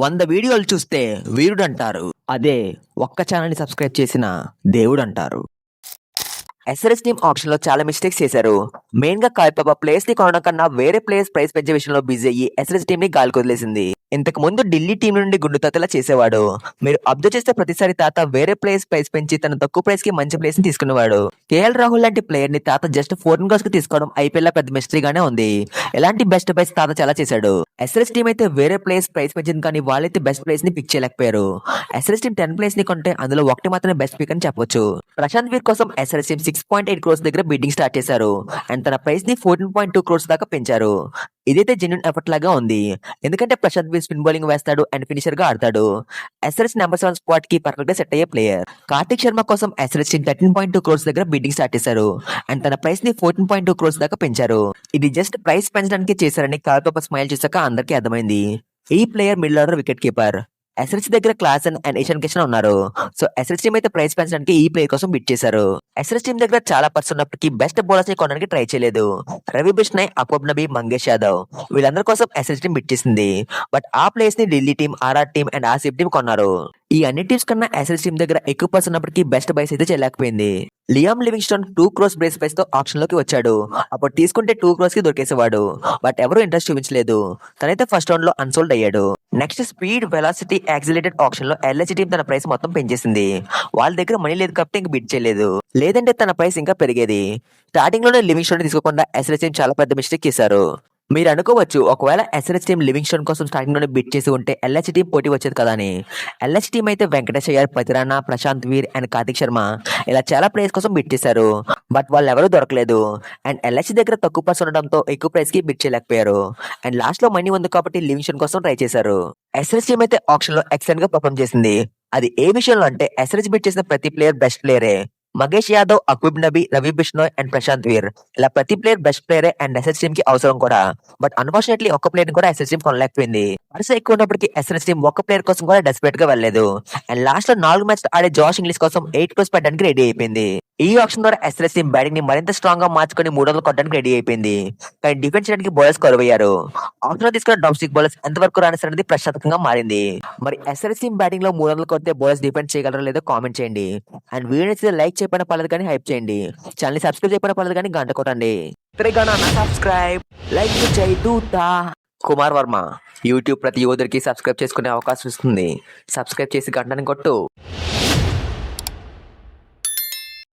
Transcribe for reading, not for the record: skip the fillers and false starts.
100 వీడియోలు చూస్తే వీరుడంటారు. అదే ఒక్క ఛానల్‌ని సబ్స్క్రైబ్ చేసిన దేవుడంటారు. ఎస్ఆర్ఎస్ టీమ్ ఆప్షన్ లో చాలా మిస్టేక్స్ చేశారు. మెయిన్ గా కాయపాప ప్లేయర్స్ ని కొనడం కన్నా వేరే ప్లేయర్స్ ప్రైస్ పెంచే విషయంలో బిజీ అయ్యి ఎస్ఆర్ఎస్ టీమ్ ని గాలికి వదిలేసింది. ఇంతకు ముందు ఢిల్లీ టీం నుండి గుండు తాతలా చేసేవాడు. మీరు అబ్జర్వ్ చేస్తే ప్రతిసారి తాత వేరే ప్లేయర్స్ ప్రైస్ పెంచి తన తక్కువ ప్రైస్ కి మంచి ప్లేస్ ని తీసుకునేవాడు. కేఎల్ రాహుల్ లాంటి ప్లేయర్ ని తాత జస్ట్ ఫోరెన్ గోల్స్ కి తీసుకోవడం ఐపీఎల్ పెద్ద మిస్టరీ గానే ఉంది. ఎలాంటి బెస్ట్ ప్రైస్ తాత చాలా చేశాడు. ఎస్ఆర్ఎస్ టీం అయితే వేరే ప్లేయర్స్ ప్రైస్ పెంచింది కానీ వాళ్ళైతే బెస్ట్ ప్లేస్ ని పిక్ చేయలేకపోయారు. ఎస్ఆర్ఎస్ టీం 10 ప్లేస్ ని కొంటే అందులో ఒకటి మాత్రమే బెస్ట్ పిక్ అని చెప్పొచ్చు. ప్రశాంత్ వీర్ కోసం ఎస్ఆర్ఎస్ టీం 6.8 crores దగ్గర బిడ్డింగ్ స్టార్ట్ చేశారు అండ్ తన ప్రైస్ ని 14.2 crores దాకా పెంచారు. ఇదైతే జెన్యూన్ ఎఫర్ట్ లాగా ఉంది. ఎందుకంటే ప్రశాంత్ వీర్ స్పిన్ బౌలింగ్ వేస్తాడు అండ్ ఫినిషర్ గా ఆడతాడు. ఎస్ఆర్ఎస్ నెంబర్ 7 స్పాట్ కి పర్ఫెక్ట్ గా సెట్ అయ్యే ప్లేయర్. కార్తిక్ శర్మ కోసం ఎస్ఆర్ఎస్ టీం 13.2 crores దగ్గర బిడ్డింగ్ స్టార్ట్ చేశారు అండ్ తన ప్రైస్ ని 14.2 crores దాకా పెంచారు. ఇది జస్ట్ ప్రైస్ పెంచడానికి చేశారని కాల్పప స్మైల్ చూసాక అందరికీ అర్థమైంది. ఈ player middle order wicket keeper. SRS దగ్గర క్లాస్ అండ్ ఈశాన్ కిషన్ ఉన్నారు. సో ఎస్ఆర్ఎస్ టీం అయితే ప్రైస్ పెంచడానికి ఈ ప్లేయర్ కోసం బిట్ చేశారు. ఎస్ఆర్ఎస్ టీం దగ్గర చాలా పర్సన్ ఉన్నప్పటికీ బెస్ట్ బౌలర్స్ ని కొనడానికి ట్రై చేయలేదు. రవి బిష్నాయ్, అక్బర్ నబీ, మంగేష్ యాదవ్ వీళ్ళందరి కోసం ఎస్ఆర్ఎస్ టీం బిట్ చేసింది. బట్ ఆ ప్లేయర్స్ ని Delhi team, RR team and RCB team కొన్నారు. ఈ అన్ని టీమ్స్ కన్నా ఎస్ఆర్ఎస్ టీం దగ్గర ఎక్కువ పర్సన్ ఉన్నప్పటికీ బెస్ట్ బైస్ అయితే చేయలేకపోయింది. Liam Livingstone 2 crores brace price తో ఆప్షన్ లోకి వచ్చాడు. అప్పుడు తీసుకుంటే 2 crores కి దొరికేసేవాడు. బట్ ఎవరు ఇంట్రెస్ట్ చూపించలేదు. తనైతే ఫస్ట్ రౌండ్ లో అన్సోల్డ్ అయ్యాడు. Next speed, velocity, accelerated option లో ఎల్హెచ్ టీం తన ప్రైస్ మొత్తం పెంచేసింది. వాళ్ళ దగ్గర మనీ లేదు కాబట్టి ఇంక బిడ్ చేయలేదు. లేదంటే తన ప్రైస్ ఇంకా పెరిగేది. స్టార్టింగ్ లోనే లివింగ్స్టోన్ తీసుకోకుండా ఎస్ఆర్ఎస్ టీం చాలా పెద్ద మిస్టేక్ చేశారు. మీరు అనుకోవచ్చు ఒకవేళ ఎస్ఆర్ఎస్ టీం లివింగ్స్టోన్ కోసం స్టార్టింగ్ లోనే బిట్ చేసి ఉంటే ఎల్హెచ్ టీం పోటీ వచ్చేది కదా అని. ఎల్హెచ్ టీం అయితే వెంకటేష్ అయ్యర్, పతిరానా, ప్రశాంత్ వీర్ అండ్ కార్తిక్ శర్మ ఇలా చాలా ప్లేయర్స్ కోసం బిట్ చేశారు. బట్ వాళ్ళు ఎవరూ దొరకలేదు. అండ్ ఎల్హెచ్ దగ్గర తక్కువ ప్రైస్ ఉండడంతో ఎక్కువ ప్రైస్ కి బిట్ చేయలేకపోయారు. అండ్ లాస్ట్ లో మనీ ఉంది కాబట్టి లివింగ్స్టోన్ కోసం ట్రై చేశారు. ఎస్ఆర్ఎస్ టీం అయితే ఆప్షన్ లో ఎక్సలెంట్ గా పర్ఫార్మ్ చేసింది. అది ఏ విషయంలో అంటే ఎస్ఆర్ఎస్ బిట్ చేసిన ప్రతి ప్లేయర్ బెస్ట్ ప్లేయరే. మగేష్ యాదవ్, అక్బర్ నబీ, రవి బిష్నోయ్ అండ్ ప్రశాంత్ వీర్ ఇలా ప్రతి ప్లేయర్ బెస్ట్ ప్లేయరే అండ్ ఎస్ఆర్ఎస్ టీం కి అవసరం కూడా. బట్ అన్ఫార్చునేట్లీ ఒక్క ప్లేయర్ కూడా ఎస్ఆర్ఎస్ టీం కొనలేకపోయింది. వరుస ఎక్కువ ఉన్నప్పటికీ ఎస్ఆర్ఎస్ టీం ఒక్క ప్లేయర్ కోసం కూడా డెస్పరేట్ గా వెళ్ళలేదు. అండ్ లాస్ట్ లో 4 మ్యాచ్ ఆడే జాష్ ఇంగ్లీష్ కోసం 8 crores పెట్టడానికి రెడీ అయిపోయింది. ఈ ఆప్షన్ ద్వారా ఎస్ఆర్ఎస్ టీం బ్యాటింగ్ ని మరింత స్ట్రాంగ్ గా మార్చుకుని 300 కొట్టడానికి రెడీ అయిపోయింది. కానీ డిఫెన్స్ చేయడానికి బౌలర్స్ కరువయ్యారు. ఆప్షన్ లో తీసుకున్న డొమెస్టిక్ బౌలర్స్ ఎంతవరకు రాణిస్తారనేది ప్రశ్నార్థకంగా మారింది. మరి ఎస్ఆర్ఎస్ టీం బ్యాటింగ్ లో 300 కొడితే బౌలర్స్ డిఫెండ్ చేయగలరో లేదో కామెంట్ చేయండి. అండ్ వీడియో నచ్చితే లైక్ చేయకపోయినా పర్లేదు కానీ హైప్ చేయండి. ఛానల్ సబ్స్క్రైబ్ చేయకపోయినా పర్లేదు కానీ గంట కొట్టండి. సబ్స్క్రైబ్ లైక్ చేయి దూతా. కుమార్ వర్మ యూట్యూబ్ ప్రతి యోధుడికి సబ్స్క్రైబ్ చేసుకునే అవకాశం ఇస్తుంది. సబ్స్క్రైబ్ చేసి గంటని కొట్టు.